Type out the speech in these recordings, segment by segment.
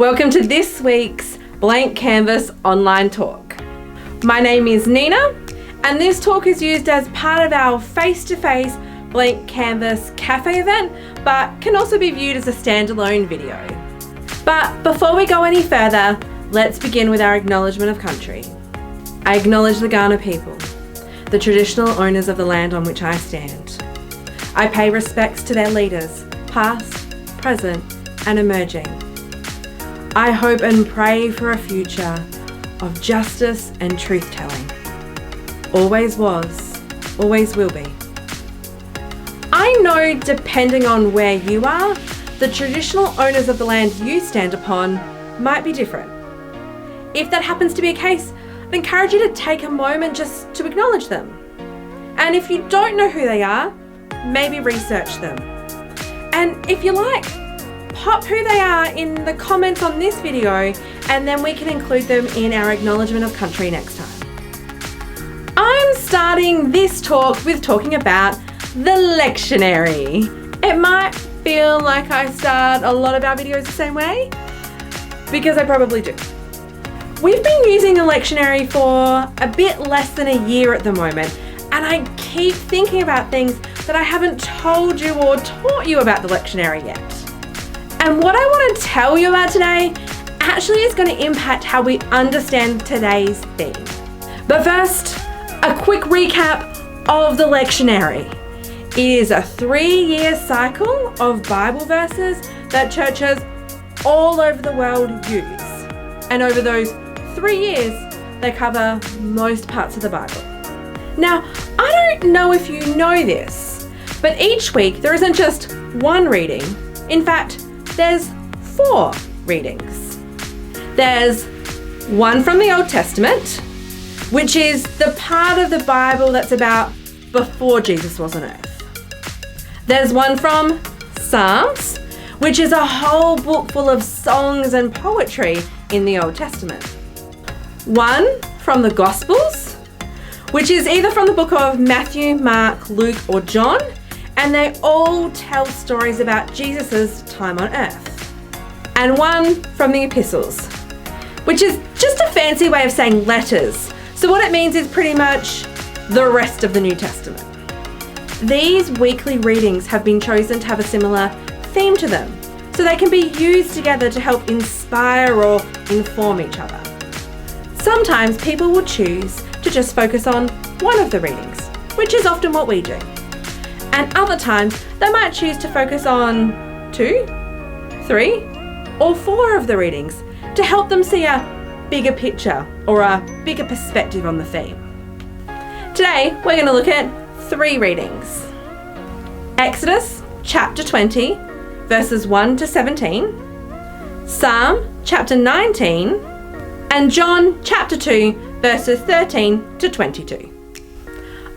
Welcome to this week's Blank Canvas online talk. My name is Nina, and this talk is used as part of our face-to-face Blank Canvas cafe event, but can also be viewed as a standalone video. But before we go any further, let's begin with our Acknowledgement of Country. I acknowledge the Kaurna people, the traditional owners of the land on which I stand. I pay respects to their leaders, past, present, and emerging. I hope and pray for a future of justice and truth-telling. Always was, always will be. I know, depending on where you are, the traditional owners of the land you stand upon might be different. If that happens to be a case, I'd encourage you to take a moment just to acknowledge them. And if you don't know who they are, maybe research them. And if you like, pop who they are in the comments on this video, and then we can include them in our Acknowledgement of Country next time. I'm starting this talk with talking about the lectionary. It might feel like I start a lot of our videos the same way, because I probably do. We've been using a lectionary for a bit less than a year at the moment, and I keep thinking about things that I haven't told you or taught you about the lectionary yet. And what I want to tell you about today actually is going to impact how we understand today's theme. But first, a quick recap of the lectionary. It is a 3-year cycle of Bible verses that churches all over the world use. And over those 3 years, they cover most parts of the Bible. Now, I don't know if you know this, but each week there isn't just one reading. In fact, there's 4 readings. There's one from the Old Testament, which is the part of the Bible that's about before Jesus was on earth. There's one from Psalms, which is a whole book full of songs and poetry in the Old Testament. One from the Gospels, which is either from the book of Matthew, Mark, Luke, or John, and they all tell stories about Jesus' time on earth. And one from the epistles, which is just a fancy way of saying letters. So what it means is pretty much the rest of the New Testament. These weekly readings have been chosen to have a similar theme to them, so they can be used together to help inspire or inform each other. Sometimes people will choose to just focus on one of the readings, which is often what we do. And other times, they might choose to focus on 2, 3, or 4 of the readings to help them see a bigger picture or a bigger perspective on the theme. Today, we're going to look at 3 readings. Exodus chapter 20, verses 1 to 17, Psalm chapter 19, and John chapter 2, verses 13 to 22.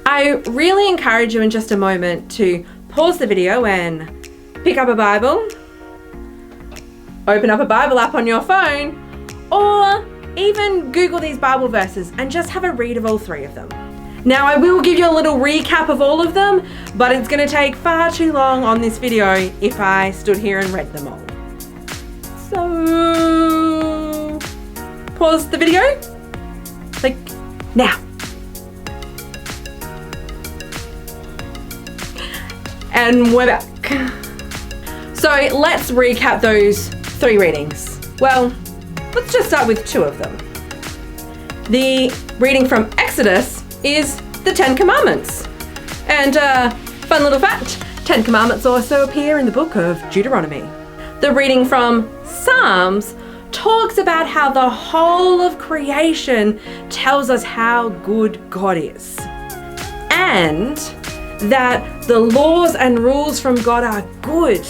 I really encourage you in just a moment to pause the video and pick up a Bible, open up a Bible app on your phone, or even Google these Bible verses and just have a read of all 3 of them. Now, I will give you a little recap of all of them, but it's going to take far too long on this video if I stood here and read them all. So, pause the video, like now. And we're back. So let's recap those 3 readings. Well, let's just start with 2 of them. The reading from Exodus is the 10 Commandments. And fun little fact, 10 Commandments also appear in the book of Deuteronomy. The reading from Psalms talks about how the whole of creation tells us how good God is. And that the laws and rules from God are good,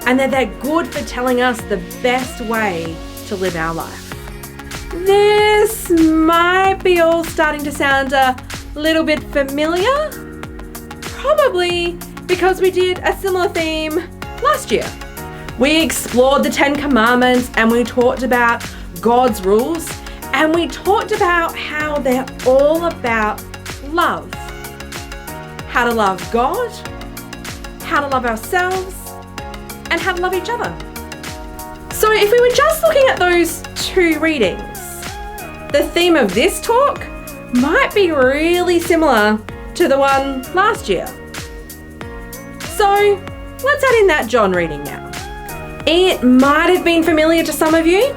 and that they're good for telling us the best way to live our life. This might be all starting to sound a little bit familiar, probably because we did a similar theme last year. We explored the 10 Commandments and we talked about God's rules, and we talked about how they're all about love. How to love God, how to love ourselves, and how to love each other. So if we were just looking at those two readings, the theme of this talk might be really similar to the one last year. So let's add in that John reading now. It might have been familiar to some of you,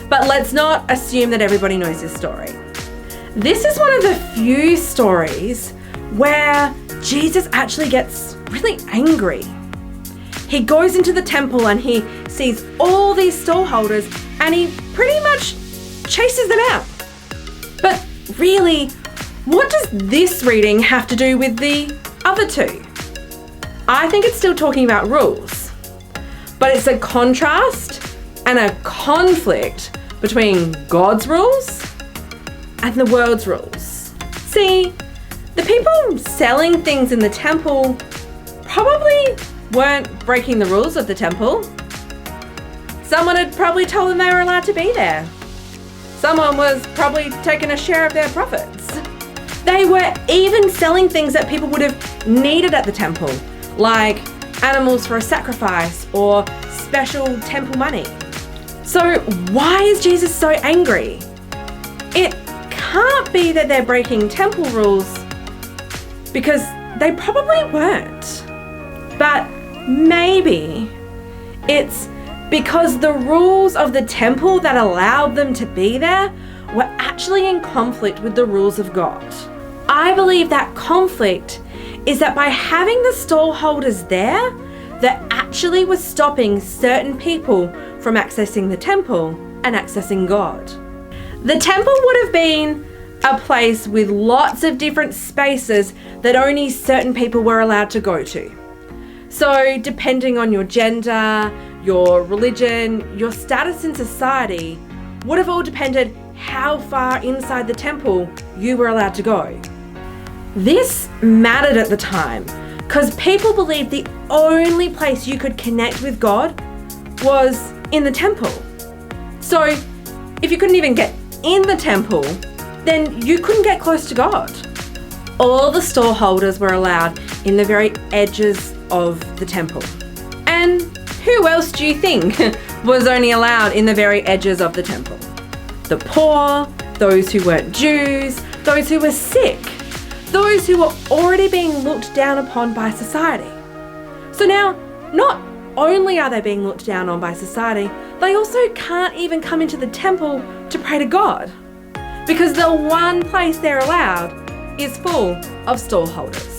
but let's not assume that everybody knows this story. This is one of the few stories where Jesus actually gets really angry. He goes into the temple and he sees all these stallholders and he pretty much chases them out. But really, what does this reading have to do with the other two? I think it's still talking about rules, but it's a contrast and a conflict between God's rules and the world's rules. See, the people selling things in the temple probably weren't breaking the rules of the temple. Someone had probably told them they were allowed to be there. Someone was probably taking a share of their profits. They were even selling things that people would have needed at the temple, like animals for a sacrifice or special temple money. So why is Jesus so angry? It can't be that they're breaking temple rules, because they probably weren't. But maybe it's because the rules of the temple that allowed them to be there were actually in conflict with the rules of God. I believe that conflict is that by having the stallholders there, that actually was stopping certain people from accessing the temple and accessing God. The temple would have been a place with lots of different spaces that only certain people were allowed to go to. So depending on your gender, your religion, your status in society, would have all depended how far inside the temple you were allowed to go. This mattered at the time because people believed the only place you could connect with God was in the temple. So if you couldn't even get in the temple, then you couldn't get close to God. All the stallholders were allowed in the very edges of the temple. And who else do you think was only allowed in the very edges of the temple? The poor, those who weren't Jews, those who were sick, those who were already being looked down upon by society. So now, not only are they being looked down on by society, they also can't even come into the temple to pray to God, because the one place they're allowed is full of stallholders.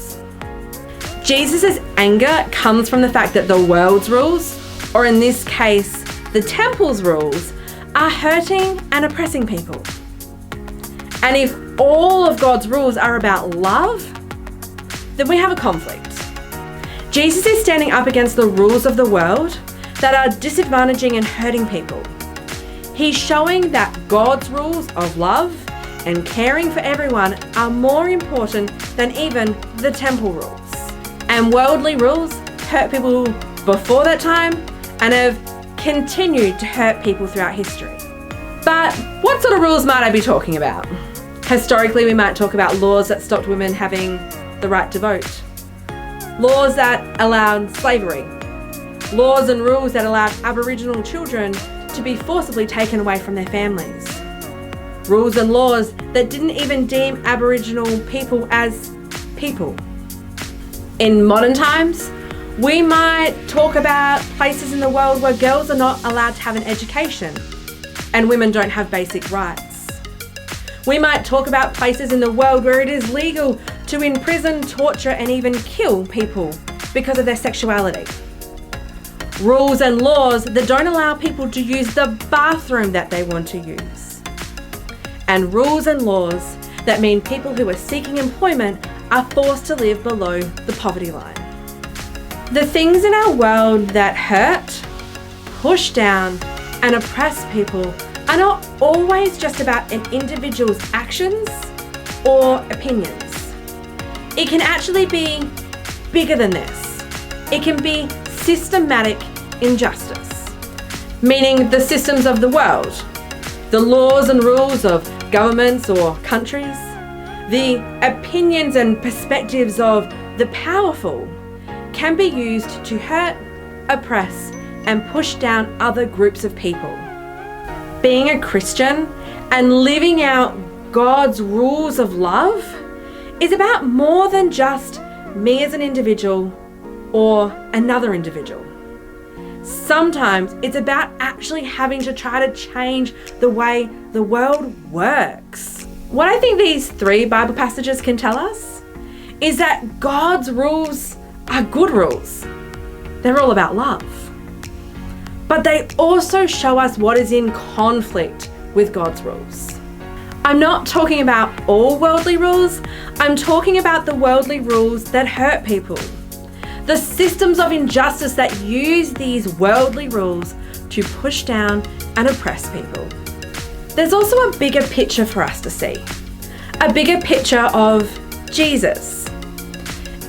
Jesus' anger comes from the fact that the world's rules, or in this case, the temple's rules, are hurting and oppressing people. And if all of God's rules are about love, then we have a conflict. Jesus is standing up against the rules of the world that are disadvantaging and hurting people. He's showing that God's rules of love and caring for everyone are more important than even the temple rules. And worldly rules hurt people before that time and have continued to hurt people throughout history. But what sort of rules might I be talking about? Historically, we might talk about laws that stopped women having the right to vote, laws that allowed slavery, laws and rules that allowed Aboriginal children to be forcibly taken away from their families, rules and laws that didn't even deem Aboriginal people as people. In modern times, we might talk about places in the world where girls are not allowed to have an education and women don't have basic rights. We might talk about places in the world where it is legal to imprison, torture, and even kill people because of their sexuality. Rules and laws that don't allow people to use the bathroom that they want to use. And rules and laws that mean people who are seeking employment are forced to live below the poverty line. The things in our world that hurt, push down, and oppress people are not always just about an individual's actions or opinions. It can actually be bigger than this. It can be systematic injustice, meaning the systems of the world, the laws and rules of governments or countries, the opinions and perspectives of the powerful can be used to hurt, oppress, and push down other groups of people. Being a Christian and living out God's rules of love is about more than just me as an individual or another individual. Sometimes it's about actually having to try to change the way the world works. What I think these 3 Bible passages can tell us is that God's rules are good rules. They're all about love. But they also show us what is in conflict with God's rules. I'm not talking about all worldly rules. I'm talking about the worldly rules that hurt people. The systems of injustice that use these worldly rules to push down and oppress people. There's also a bigger picture for us to see. A bigger picture of Jesus.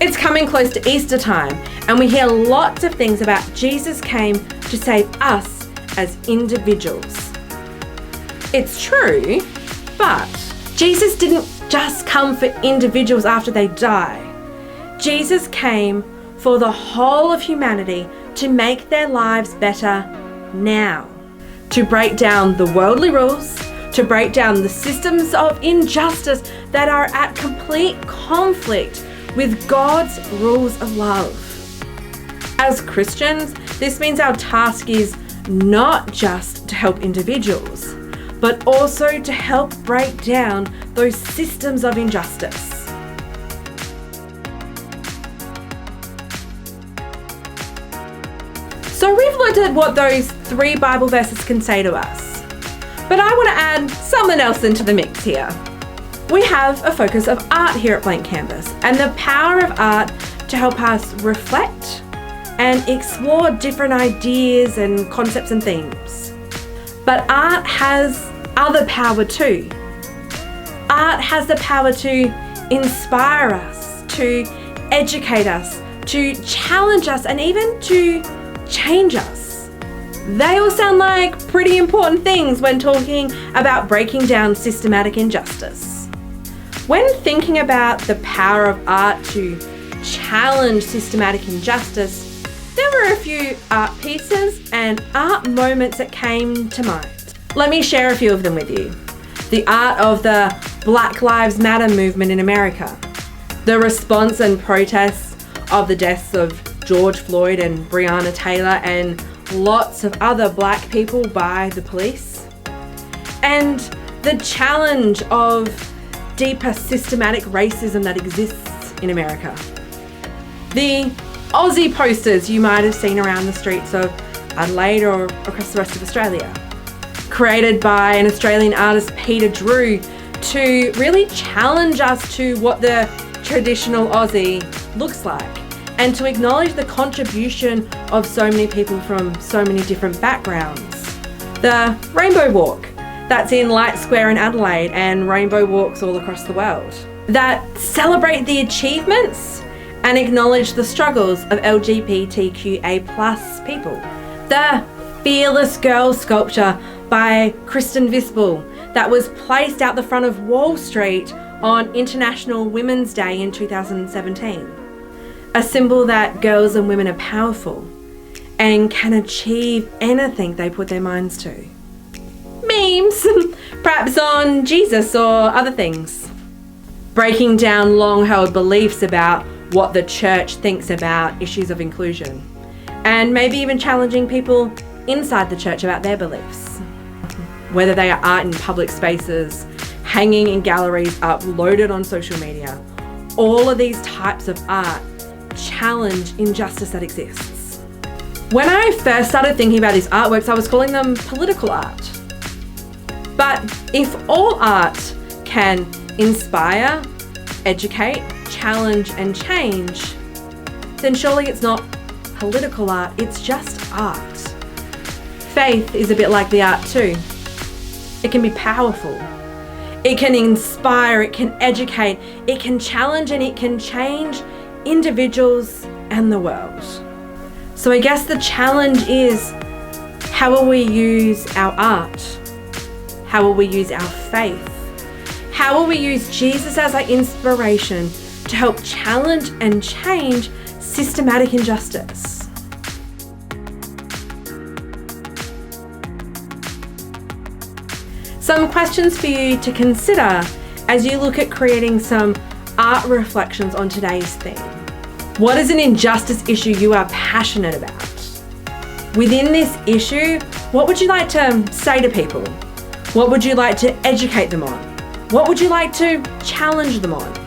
It's coming close to Easter time, and we hear lots of things about Jesus came to save us as individuals. It's true, but Jesus didn't just come for individuals after they die. Jesus came for the whole of humanity to make their lives better now. To break down the worldly rules, to break down the systems of injustice that are at complete conflict with God's rules of love. As Christians, this means our task is not just to help individuals, but also to help break down those systems of injustice. So we've looked at what those 3 Bible verses can say to us. But I want to add something else into the mix here. We have a focus of art here at Blank Canvas and the power of art to help us reflect and explore different ideas and concepts and themes. But art has other power too. Art has the power to inspire us, to educate us, to challenge us, and even to change us. They all sound like pretty important things when talking about breaking down systematic injustice. When thinking about the power of art to challenge systematic injustice, there were a few art pieces and art moments that came to mind. Let me share a few of them with you. The art of the Black Lives Matter movement in America, the response and protests of the deaths of George Floyd and Breonna Taylor and lots of other black people by the police, and the challenge of deeper systematic racism that exists in America. The Aussie posters you might have seen around the streets of Adelaide or across the rest of Australia, created by an Australian artist, Peter Drew, to really challenge us to what the traditional Aussie looks like, and to acknowledge the contribution of so many people from so many different backgrounds. The Rainbow Walk, that's in Light Square in Adelaide, and rainbow walks all across the world, that celebrate the achievements and acknowledge the struggles of LGBTQA+ people. The Fearless Girl sculpture by Kristen Vispel that was placed out the front of Wall Street on International Women's Day in 2017. A symbol that girls and women are powerful and can achieve anything they put their minds to. Memes, perhaps on Jesus or other things. Breaking down long-held beliefs about what the church thinks about issues of inclusion, and maybe even challenging people inside the church about their beliefs. Whether they are art in public spaces, hanging in galleries, uploaded on social media, all of these types of art challenge injustice that exists. When I first started thinking about these artworks, I was calling them political art. But if all art can inspire, educate, challenge, and change, then surely it's not political art, it's just art. Faith is a bit like the art too. It can be powerful. It can inspire, it can educate, it can challenge, and it can change individuals and the world. So I guess the challenge is, how will we use our art? How will we use our faith? How will we use Jesus as our inspiration to help challenge and change systematic injustice? some questions for you to consider as you look at creating some art reflections on today's theme. What is an injustice issue you are passionate about? Within this issue, what would you like to say to people? What would you like to educate them on? What would you like to challenge them on?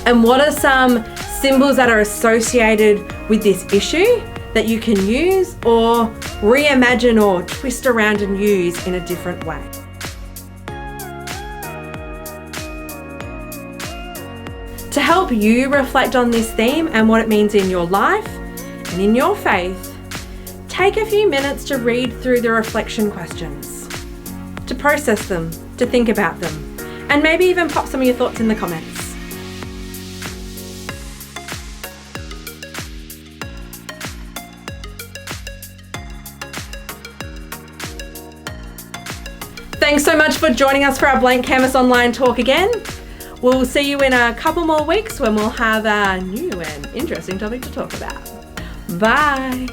And what are some symbols that are associated with this issue that you can use or reimagine or twist around and use in a different way? To help you reflect on this theme and what it means in your life and in your faith, take a few minutes to read through the reflection questions, to process them, to think about them, and maybe even pop some of your thoughts in the comments. Thanks so much for joining us for our Blank Canvas online talk again. We'll see you in a couple more weeks when we'll have a new and interesting topic to talk about. Bye.